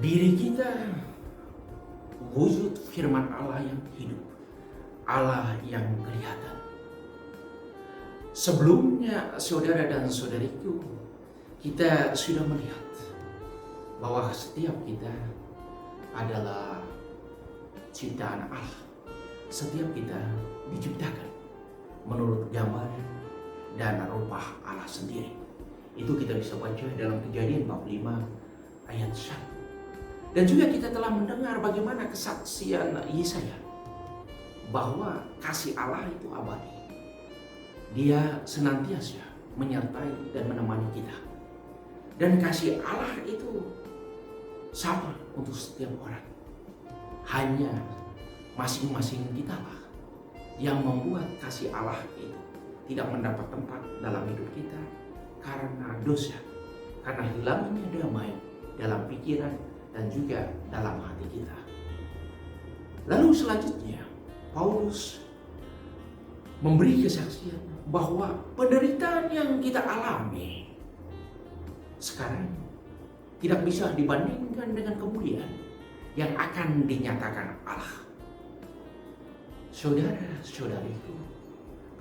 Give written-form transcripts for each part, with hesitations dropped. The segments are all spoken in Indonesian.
Diri kita wujud firman Allah yang hidup, Allah yang kelihatan. Sebelumnya saudara dan saudariku, kita sudah melihat bahwa setiap kita adalah ciptaan Allah. Setiap kita diciptakan menurut gambar dan rupa Allah sendiri. Itu kita bisa baca dalam Kejadian 45 ayat 1. Dan juga kita telah mendengar bagaimana kesaksian Yesaya bahwa kasih Allah itu abadi. Dia senantiasa menyertai dan menemani kita. Dan kasih Allah itu sama untuk setiap orang. Hanya masing-masing kita lah yang membuat kasih Allah itu tidak mendapat tempat dalam hidup kita karena dosa, karena hilangnya damai dalam pikiran dan juga dalam hati kita. Lalu selanjutnya Paulus memberi kesaksian bahwa penderitaan yang kita alami sekarang tidak bisa dibandingkan dengan kemuliaan yang akan dinyatakan Allah. Saudara-saudariku,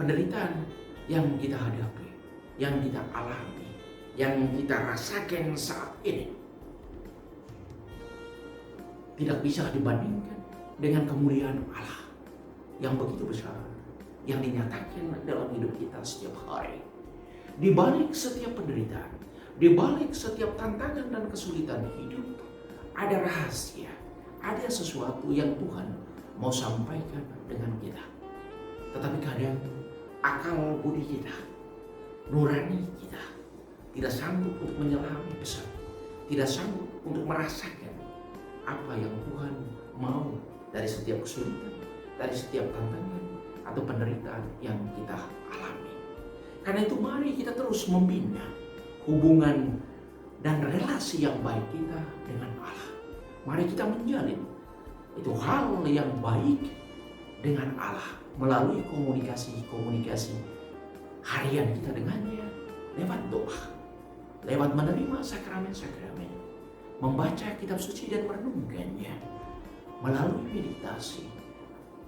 penderitaan yang kita hadapi, yang kita alami, yang kita rasakan saat ini tidak bisa dibandingkan dengan kemuliaan Allah yang begitu besar yang dinyatakan dalam hidup kita setiap hari. Di balik setiap penderitaan, di balik setiap tantangan dan kesulitan hidup, ada rahasia, ada sesuatu yang Tuhan mau sampaikan dengan kita. Tetapi kadang akal budi kita, nurani kita tidak sanggup untuk menyelami pesan, tidak sanggup untuk merasakan apa yang Tuhan mau dari setiap kesulitan, dari setiap tantangan atau penderitaan yang kita alami. Karena itu mari kita terus membina hubungan dan relasi yang baik kita dengan Allah. Mari kita menjalin itu hal yang baik dengan Allah melalui komunikasi harian kita dengannya lewat doa, lewat menerima sakramen-sakramen, membaca kitab suci dan merenungkannya, melalui meditasi,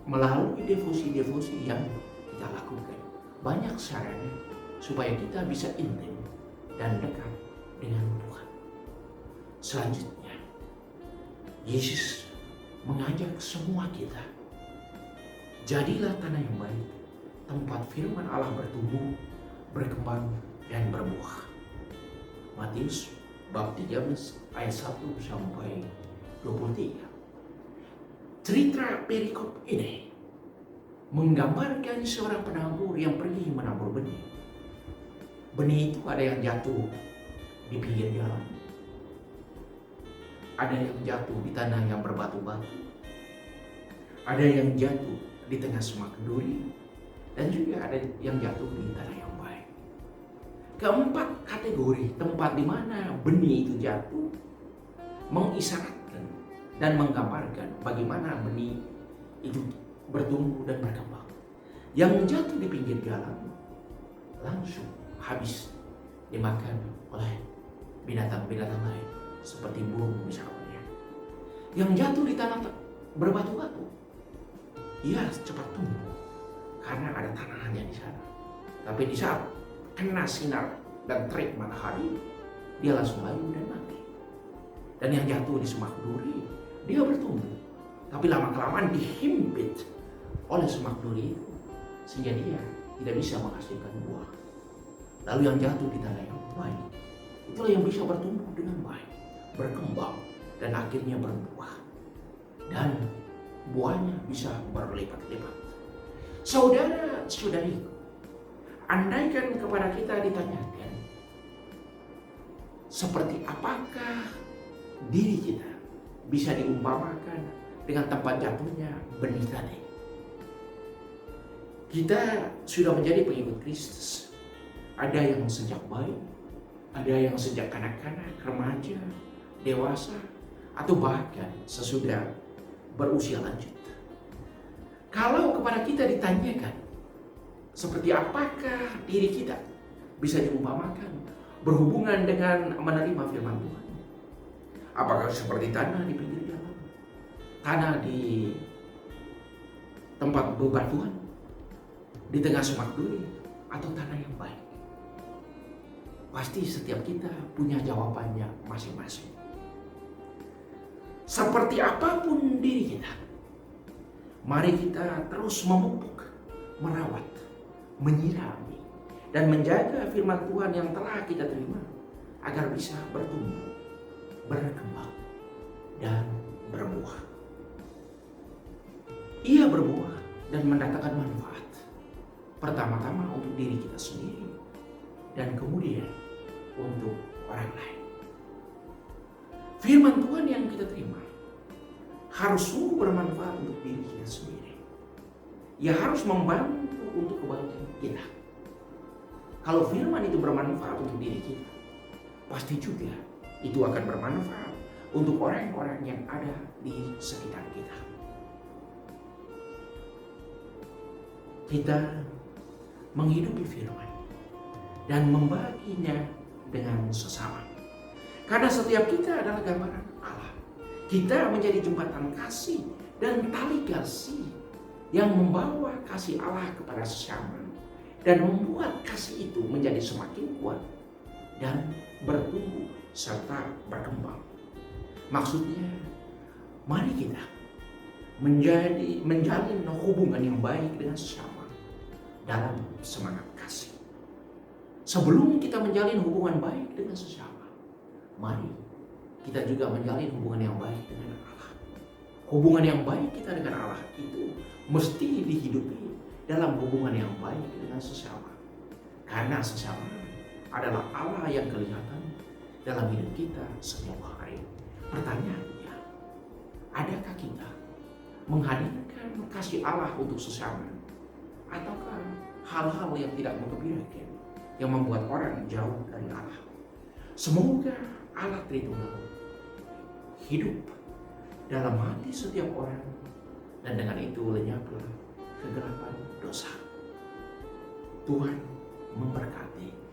melalui devosi-devosi yang kita lakukan. Banyak sarana supaya kita bisa intim dan dekat dengan Tuhan. Selanjutnya, Yesus mengajak semua kita, jadilah tanah yang baik, tempat firman Allah bertumbuh, berkembang, dan berbuah. Matius bab 13 ayat 1 sampai 23. Cerita perikop ini menggambarkan seorang penabur yang pergi menabur benih. Benih itu ada yang jatuh di pinggir jalan, ada yang jatuh di tanah yang berbatu-batu, ada yang jatuh di tengah semak duri, dan juga ada yang jatuh di tanah yang baik. Keempat kategori tempat di mana benih itu jatuh mengisyaratkan dan menggambarkan bagaimana benih itu bertumbuh dan berkembang. Yang jatuh di pinggir jalan langsung habis dimakan oleh binatang-binatang lain seperti burung misalnya. Yang jatuh di tanah berbatu-batu, ia cepat tumbuh karena ada tanahnya di sana. Tapi di saat kena sinar dan terik matahari, dia langsung layu dan mati. Dan yang jatuh di semak duri, dia bertumbuh, tapi lama-kelamaan dihimpit oleh semak duri itu, sehingga dia tidak bisa menghasilkan buah. Lalu yang jatuh di tanah yang baik, itulah yang bisa bertumbuh dengan baik, berkembang, dan akhirnya berbuah. Dan buahnya bisa berlipat-lipat. Saudara-saudariku, andaikan kepada kita ditanyakan, seperti apakah diri kita bisa diumpamakan dengan tempat jatuhnya benih tadi? Kita sudah menjadi pengikut Kristus. Ada yang sejak bayi, ada yang sejak kanak-kanak, remaja, dewasa, atau bahkan sesudah berusia lanjut. Kalau kepada kita ditanyakan, seperti apakah diri kita bisa diumpamakan berhubungan dengan menerima firman Tuhan? Apakah seperti tanah di pinggir jalan, tanah di tempat bebatuan, di tengah semak duri, atau tanah yang baik? Pasti setiap kita punya jawabannya masing-masing. Seperti apapun diri kita, mari kita terus memupuk, merawat, menyirami, dan menjaga firman Tuhan yang telah kita terima agar bisa bertumbuh, berkembang, dan berbuah. Ia berbuah dan mendatangkan manfaat. Pertama-tama untuk diri kita sendiri dan kemudian untuk orang lain. Firman Tuhan yang kita terima harus sungguh bermanfaat untuk diri kita sendiri. Ia harus membantu untuk kebaikan kita. Kalau firman itu bermanfaat untuk diri kita, pasti juga itu akan bermanfaat untuk orang-orang yang ada di sekitar kita. Kita menghidupi firman dan membaginya dengan sesama. Karena setiap kita adalah gambaran Allah. Kita menjadi jembatan kasih dan tali kasih yang membawa kasih Allah kepada sesama dan membuat kasih itu menjadi semakin kuat dan bertumbuh serta berkembang. Maksudnya, mari kita menjalin hubungan yang baik dengan sesama dalam semangat kasih. Sebelum kita menjalin hubungan baik dengan sesama, mari kita juga menjalin hubungan yang baik dengan Allah. Hubungan yang baik kita dengan Allah itu mesti dihidupi dalam hubungan yang baik dengan sesama. Karena sesama adalah Allah yang kelihatan dalam hidup kita setiap hari. Pertanyaannya, adakah kita menghadirkan kasih Allah untuk sesama? Ataukah hal-hal yang tidak menggembirakan yang membuat orang jauh dari Allah? Semoga Allah Tritunggal hidup dalam hati setiap orang, dan dengan itu lenyaplah kegelapan dosa. Tuhan memberkati.